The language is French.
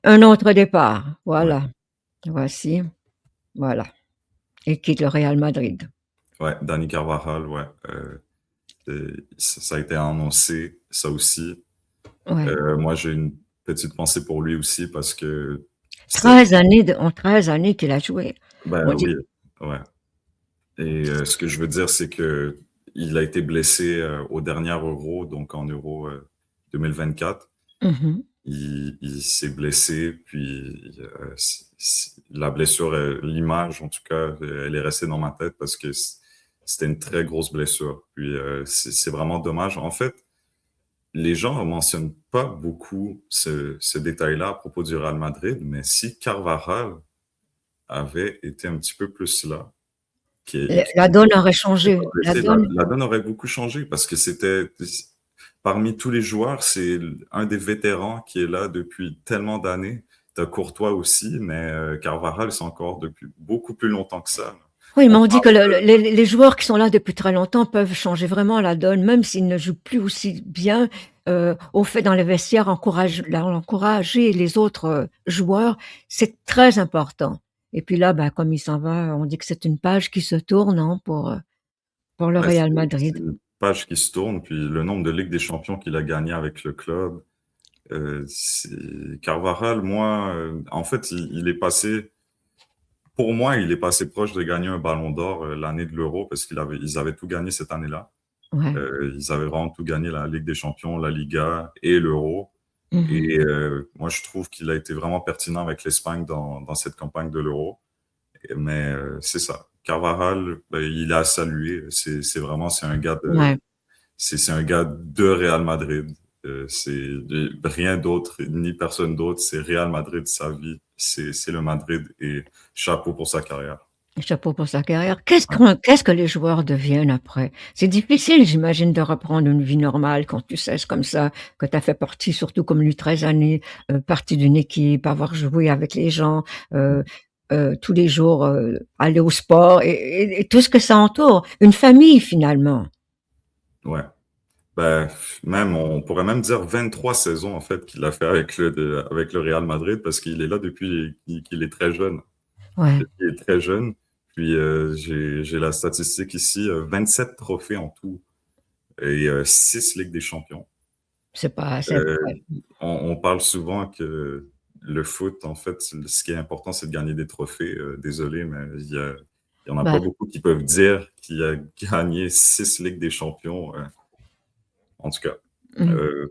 Un autre départ, Ouais, voilà. Voici, voilà. Il quitte le Real Madrid. ouais, Dani Carvajal, ouais. Ça a été annoncé, ça aussi. Ouais. Moi, j'ai une petite pensée pour lui aussi parce que c'est, 13 années en 13 années qu'il a joué. ben On dit oui, ouais. Et ce que je veux dire, c'est que il a été blessé au dernier Euro, donc en Euro 2024. mmh Il s'est blessé, puis la blessure, l'image en tout cas, elle est restée dans ma tête parce que c'était une très grosse blessure. Puis c'est vraiment dommage. En fait, les gens ne mentionnent pas beaucoup ce détail-là à propos du Real Madrid, mais si Carvajal avait été un petit peu plus là, qui La donne aurait s'était pas changé. La blessé, donne la donne aurait beaucoup changé parce que c'était parmi tous les joueurs, c'est un des vétérans qui est là depuis tellement d'années. T'as Courtois aussi, mais Carvajal, c'est encore depuis beaucoup plus longtemps que ça. oui, mais On on dit parle que les joueurs qui sont là depuis très longtemps peuvent changer vraiment la donne, même s'ils ne jouent plus aussi bien. Au fait, dans les vestiaires, encourager les autres joueurs, c'est très important. Et puis là, bah, comme il s'en va, on dit que c'est une page qui se tourne hein, pour le ouais, Real c'est Madrid. une page qui se tourne, puis le nombre de Ligues des Champions qu'il a gagné avec le club. Carvajal, moi, en fait, il est passé. Pour moi, il est passé proche de gagner un Ballon d'Or l'année de l'Euro parce ils avaient tout gagné cette année-là. Ouais. Ils avaient vraiment tout gagné, la Ligue des Champions, la Liga et l'Euro. Mhm. Et moi, je trouve qu'il a été vraiment pertinent avec l'Espagne dans cette campagne de l'Euro. Mais c'est ça. Carvajal, ben, il a salué. C'est vraiment, Ouais. c'est un gars de Real Madrid. Rien d'autre, ni personne d'autre. C'est Real Madrid, sa vie. C'est le Madrid et chapeau pour sa carrière. Chapeau pour sa carrière. Ouais. Qu'est-ce que les joueurs deviennent après? C'est difficile, j'imagine, de reprendre une vie normale quand tu cesses comme ça, que tu as fait partie, surtout comme lui, 13 années, partie d'une équipe, avoir joué avec les gens, euh, tous les jours, aller au sport et tout ce que ça entoure. Une famille, finalement. Ouais. Ben, même, on pourrait même dire 23 saisons, en fait, qu'il a fait avec le Real Madrid parce qu'il est là depuis qu'il est très jeune. Ouais, Il est très jeune. Puis, j'ai la statistique ici, 27 trophées en tout et 6 Ligues des Champions. c'est pas, c'est, Euh, ouais. on parle souvent que le foot, en fait, ce qui est important, c'est de gagner des trophées. Désolé, mais il y en a pas Bah, beaucoup qui peuvent dire qu'il a gagné 6 Ligues des Champions, en tout cas. mm. Euh,